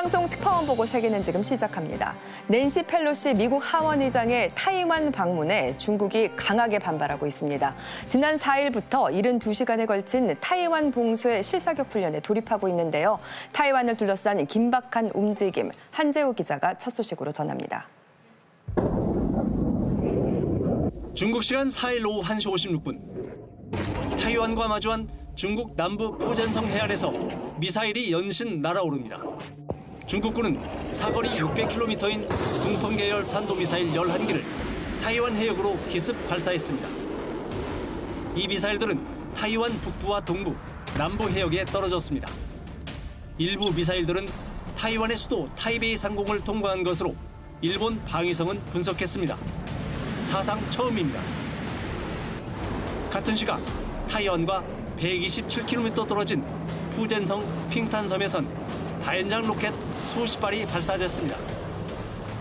방송 특파원 보고 세계는 지금 시작합니다. 낸시 펠로시 미국 하원의장의 타이완 방문에 중국이 강하게 반발하고 있습니다. 지난 4일부터 72시간에 걸친 타이완 봉쇄 실사격 훈련에 돌입하고 있는데요. 타이완을 둘러싼 긴박한 움직임, 한재호 기자가 첫 소식으로 전합니다. 중국 시간 4일 오후 1시 56분. 타이완과 마주한 중국 남부 푸젠성 해안에서 미사일이 연신 날아오릅니다. 중국군은 사거리 600km인 둥펑 계열 탄도미사일 11기를 타이완 해역으로 기습 발사했습니다. 이 미사일들은 타이완 북부와 동부, 남부 해역에 떨어졌습니다. 일부 미사일들은 타이완의 수도 타이베이 상공을 통과한 것으로 일본 방위성은 분석했습니다. 사상 처음입니다. 같은 시각 타이완과 127km 떨어진 푸젠성 핑탄섬에선 다연장 로켓 수십 발이 발사됐습니다.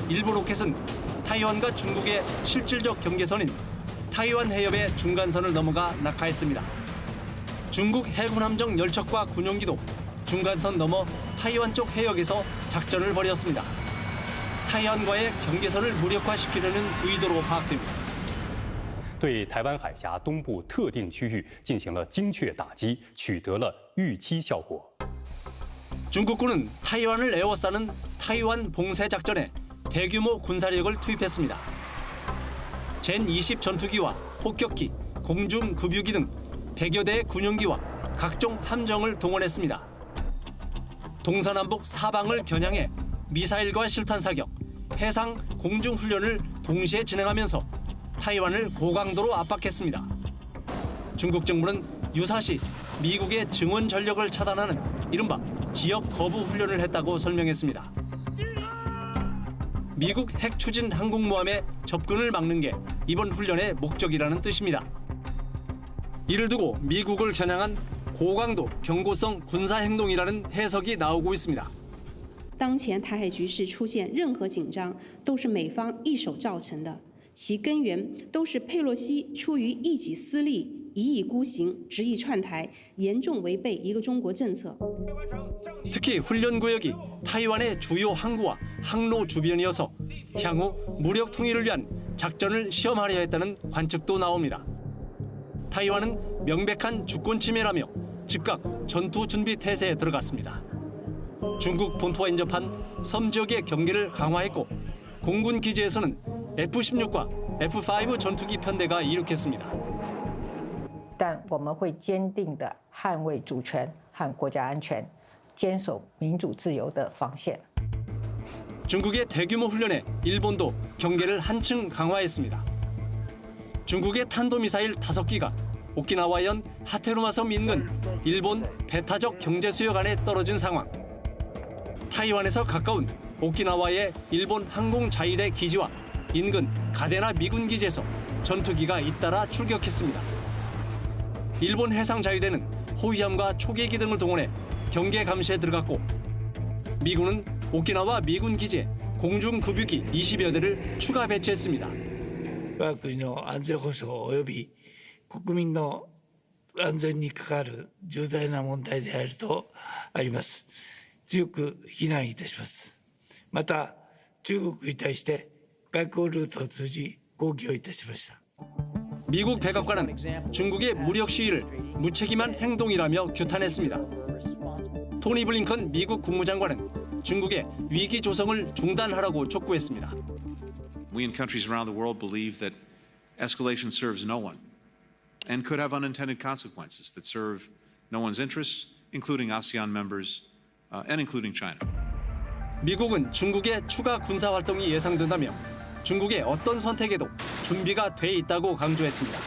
일부 로켓은 타이완과 중국의 실질적 경계선인 타이완 해협의 중간선을 넘어가 낙하했습니다. 중국 해군 함정 열척과 군용기도 중간선 넘어 타이완 쪽 해역에서 작전을 벌였습니다. 타이완과의 경계선을 무력화시키려는 의도로 파악됩니다. 对台湾海峡东部特定区域进行了精确打击，取得了预期效果。 중국군은 타이완을 에워싸는 타이완 봉쇄 작전에 대규모 군사력을 투입했습니다. 젠-20 전투기와 폭격기, 공중 급유기 등 100여 대의 군용기와 각종 함정을 동원했습니다. 동서남북 사방을 겨냥해 미사일과 실탄 사격, 해상 공중 훈련을 동시에 진행하면서 타이완을 고강도로 압박했습니다. 중국 정부는 유사시 미국의 증원 전력을 차단하는 이른바 지역 거부 훈련을 했다고 설명했습니다. 미국 핵 추진 항공모함의 접근을 막는 게 이번 훈련의 목적이라는 뜻입니다. 이를 두고 미국을 겨냥한 고강도 경고성 군사 행동이라는 해석이 나오고 있습니다. 当前台海局势出现任何紧张，都是美方一手造成的，其根源都是佩洛西出于一己私利、一意孤行、执意串台，严重违背一个中国政策。 특히 훈련 구역이 타이완의 주요 항구와 항로 주변이어서 향후 무력 통일을 위한 작전을 시험하려 했다는 관측도 나옵니다. 타이완은 명백한 주권 침해라며 즉각 전투 준비 태세에 들어갔습니다. 중국 본토와 인접한 섬 지역의 경계를 강화했고 공군 기지에서는 F-16과 F-5 전투기 편대가 이륙했습니다. 但我们会坚定地捍卫主权和国家安全，坚守民主自由的防线。 중국의 대규모 훈련에 일본도 경계를 한층 강화했습니다. 중국의 탄도미사일 5기가 오키나와현 하테루마섬 인근 일본 배타적 경제수역 안에 떨어진 상황. 타이완에서 가까운 오키나와의 일본 항공자위대 기지와 인근 가데나 미군 기지에서 전투기가 잇따라 출격했습니다. 일본 해상자위대는 호위함과 초계기 등을 동원해 경계 감시에 들어갔고 미군은 오키나와 미군 기지에 공중 급유기 20여 대를 추가 배치했습니다. 我が国の安全保障及び国民の安全に関わる重大な問題であるとあります。強く非難いたします。また中国に対して外交ルートを通じ抗議をいたしました。 미국 백악관은 중국의 무력 시위를 무책임한 행동이라며 규탄했습니다. 토니 블링컨 미국 국무장관은 중국의 위기 조성을 중단하라고 촉구했습니다. We in countries around the world believe that escalation serves no one and could have unintended consequences that serve no one's interests, including ASEAN members and including China. 미국은 중국의 추가 군사 활동이 예상된다며 중국의 어떤 선택에도 준비가 돼 있다고 강조했습니다.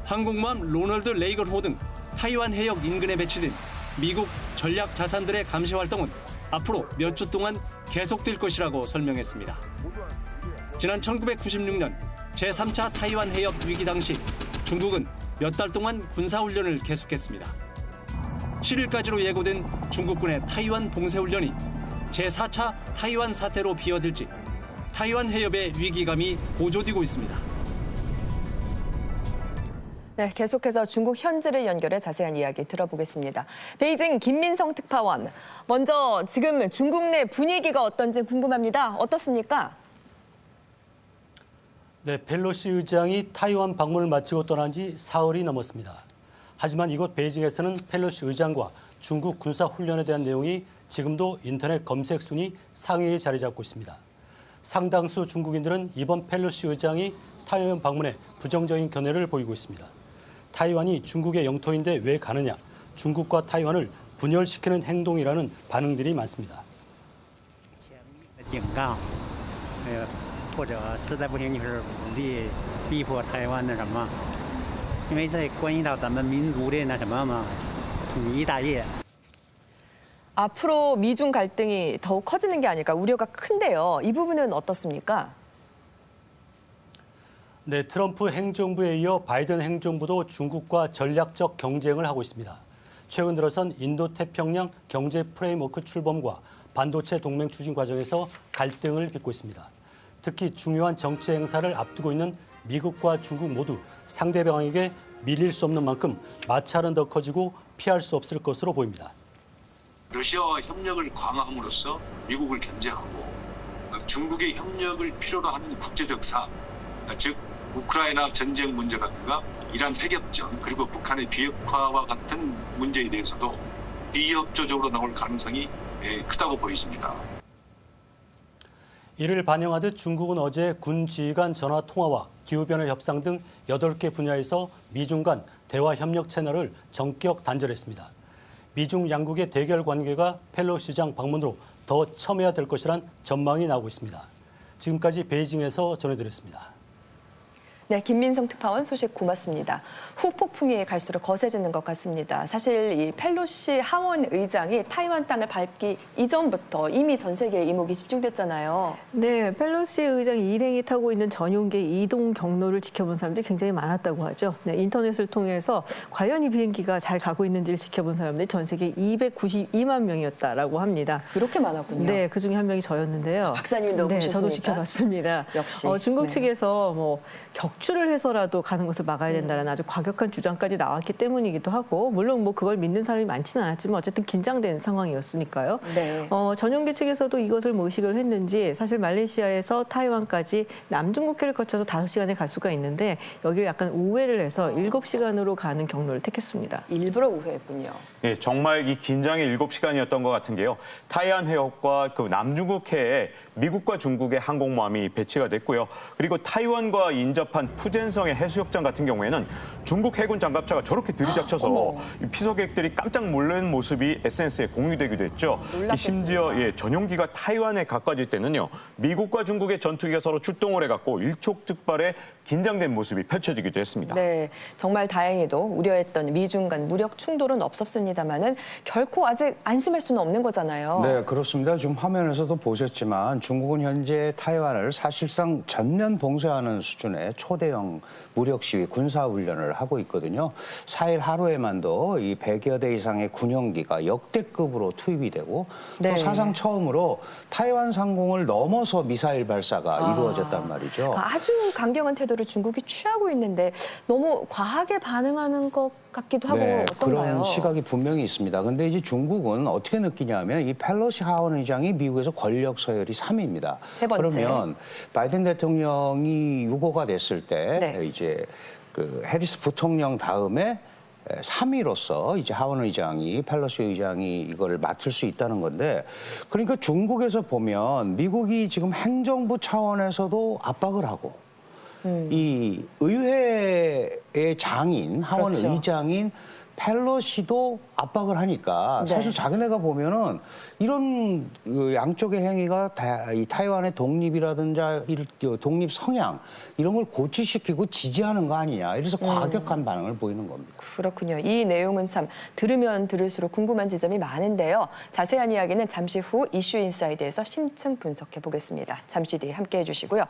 항공모함 로널드 레이건호 등 타이완 해역 인근에 배치된 미국 전략 자산들의 감시 활동은 앞으로 몇 주 동안 계속될 것이라고 설명했습니다. 지난 1996년 제3차 타이완 해협 위기 당시 중국은 몇 달 동안 군사훈련을 계속했습니다. 7일까지로 예고된 중국군의 타이완 봉쇄훈련이 제4차 타이완 사태로 비어들지 타이완 해협의 위기감이 고조되고 있습니다. 네, 계속해서 중국 현지를 연결해 자세한 이야기 들어보겠습니다. 베이징 김민성 특파원, 먼저 지금 중국 내 분위기가 어떤지 궁금합니다. 어떻습니까? 네, 펠로시 의장이 타이완 방문을 마치고 떠난 지 사흘이 넘었습니다. 하지만 이곳 베이징에서는 펠로시 의장과 중국 군사 훈련에 대한 내용이 지금도 인터넷 검색 순위 상위에 자리 잡고 있습니다. 상당수 중국인들은 이번 펠로시 의장이 타이완 방문에 부정적인 견해를 보이고 있습니다. 타이완이 중국의 영토인데 왜 가느냐, 중국과 타이완을 분열시키는 행동이라는 반응들이 많습니다. 警告，或者实在不行就是武力逼迫台湾那什么，因为这关系到咱们民族的那什么嘛，统一大业。 앞으로 미중 갈등이 더욱 커지는 게 아닐까 우려가 큰데요. 이 부분은 어떻습니까? 네, 트럼프 행정부에 이어 바이든 행정부도 중국과 전략적 경쟁을 하고 있습니다. 최근 들어선 인도태평양 경제 프레임워크 출범과 반도체 동맹 추진 과정에서 갈등을 빚고 있습니다. 특히 중요한 정치 행사를 앞두고 있는 미국과 중국 모두 상대방에게 밀릴 수 없는 만큼 마찰은 더 커지고 피할 수 없을 것으로 보입니다. 러시아와 협력을 강화함으로써 미국을 견제하고 중국의 협력을 필요로 하는 국제적 사안, 즉 우크라이나 전쟁 문제라든가 이란 핵협정 그리고 북한의 비핵화와 같은 문제에 대해서도 비협조적으로 나올 가능성이 크다고 보여집니다. 이를 반영하듯 중국은 어제 군 지휘 간 전화 통화와 기후변화 협상 등 8개 분야에서 미중 간 대화 협력 채널을 전격 단절했습니다. 미중 양국의 대결 관계가 펠로시 의장 방문으로 더 첨예화될 것이란 전망이 나오고 있습니다. 지금까지 베이징에서 전해드렸습니다. 네, 김민성 특파원 소식 고맙습니다. 후폭풍이 갈수록 거세지는 것 같습니다. 사실 이 펠로시 하원 의장이 타이완 땅을 밟기 이전부터 이미 전 세계에 이목이 집중됐잖아요. 네, 펠로시 의장이 일행이 타고 있는 전용기 이동 경로를 지켜본 사람들이 굉장히 많았다고 하죠. 네, 인터넷을 통해서 과연 이 비행기가 잘 가고 있는지를 지켜본 사람들이 전 세계 292만 명이었다라고 합니다. 그렇게 많았군요. 네, 그중에 한 명이 저였는데요. 박사님도 네, 보셨습니까? 저도 지켜봤습니다. 역시. 중국 네. 측에서 격추를 해서라도 가는 것을 막아야 된다는 아주 과격한 주장까지 나왔기 때문이기도 하고, 물론 그걸 믿는 사람이 많지는 않았지만 어쨌든 긴장된 상황이었으니까요. 네. 전용기 측에서도 이것을 의식을 했는지 사실 말레이시아에서 타이완까지 남중국해를 거쳐서 5시간에 갈 수가 있는데 여기를 약간 우회를 해서 7시간으로 가는 경로를 택했습니다. 일부러 우회했군요. 네, 정말 이 긴장의 7시간이었던 것 같은 게요. 타이완 해협과 그 남중국해에 미국과 중국의 항공모함이 배치가 됐고요. 그리고 타이완과 인접한 푸젠성의 해수욕장 같은 경우에는 중국 해군 장갑차가 저렇게 들이닥쳐서 피서객들이 깜짝 놀란 모습이 SNS에 공유되기도 했죠. 심지어 전용기가 타이완에 가까워질 때는요. 미국과 중국의 전투기가 서로 출동을 해갖고 일촉즉발의 긴장된 모습이 펼쳐지기도 했습니다. 네, 정말 다행히도 우려했던 미중 간 무력 충돌은 없었습니다만은 결코 아직 안심할 수는 없는 거잖아요. 네, 그렇습니다. 지금 화면에서도 보셨지만 중국은 현재 타이완을 사실상 전면 봉쇄하는 수준의 초대형 무력 시위, 군사 훈련을 하고 있거든요. 4일 하루에만도 이 100여 대 이상의 군용기가 역대급으로 투입이 되고 또 사상 처음으로 타이완 상공을 넘어서 미사일 발사가 이루어졌단 말이죠. 아주 강경한 태도를 중국이 취하고 있는데 너무 과하게 반응하는 것 같기도 하고 어떤가요? 그런 시각이 분명히 있습니다. 근데 이제 중국은 어떻게 느끼냐면 이 펠로시 하원 의장이 미국에서 권력 서열이 3위입니다. 세 번째. 그러면 바이든 대통령이 유고가 됐을 때 이제 그 해리스 부통령 다음에 3위로서 이제 하원 의장이 펠로시 의장이 이거를 맡을 수 있다는 건데, 그러니까 중국에서 보면 미국이 지금 행정부 차원에서도 압박을 하고 이 의회의 장인, 하원 의장인 펠로시도 압박을 하니까 사실 자기네가 보면은 이런 양쪽의 행위가 이 타이완의 독립이라든지 독립 성향 이런 걸 고취시키고 지지하는 거 아니냐, 이래서 과격한 반응을 보이는 겁니다. 그렇군요. 이 내용은 참 들으면 들을수록 궁금한 지점이 많은데요. 자세한 이야기는 잠시 후 이슈 인사이드에서 심층 분석해 보겠습니다. 잠시 뒤에 함께해 주시고요.